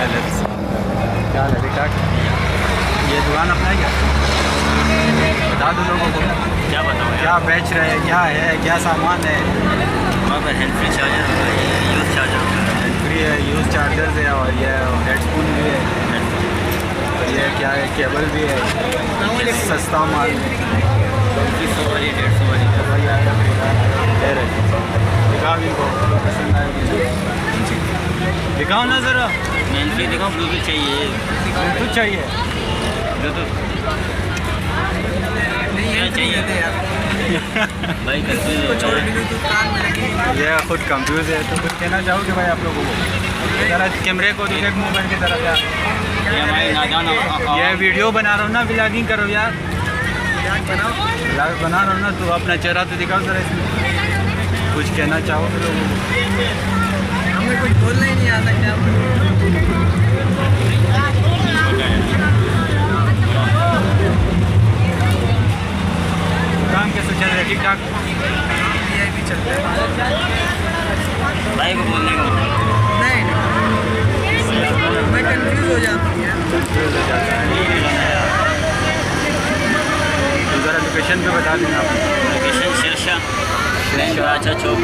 क्या हाल है, ठीक ठाक? ये दुकान अपना है क्या? बता दो लोगों को। क्या बताऊँ क्या बेच रहे हैं, क्या है, क्या सामान है? वहाँ पर हेल्थ फ्री चार्जर होगा, ये यूज़ चार्जर होगा। फ्री है, यूज़ चार्जर्स है और ये हेडफोन भी है। ये क्या है, केबल भी है, सस्ता माल है। 200 वाली 150 वाली भाई आएगा दे रहे दिखाओ इनको, पसंद आएगी। दिखाओ ना ज़रा। मैं इनके दिखाऊँ, ब्लूटूथ चाहिए। ब्लूटूथ चाहिए? ब्लूटूथ क्या चाहिए भाई, कंफ्यूज हो जाए। ये खुद कंफ्यूज है, तो कुछ कहना चाहोगे भाई आप लोगों को? ज़रा कैमरे को देख, मुँह बन की तरफ यार। ये हमारे नादान ये वीडियो बना रहा हूँ ना, व्लॉगिंग करो यार। व्लॉग बना रहा हूँ ना, तो अपना चेहरा तो दिखाओ ज़रा इसमें। कुछ कहना चाहोगे लोगों को? हमें कुछ बोलना ही नहीं आता क्या। काम कैसे चल रहा है, ठीक ठाक? भी चल रहा है। भाई को बोलने को नहीं मैं कंफ्यूज हो जाता हूँ यार। कंफ्यूज हो जाता है। तो ज़रा लोकेशन पे बता देना आप। लोकेशन शेरशाह, अच्छा चौक,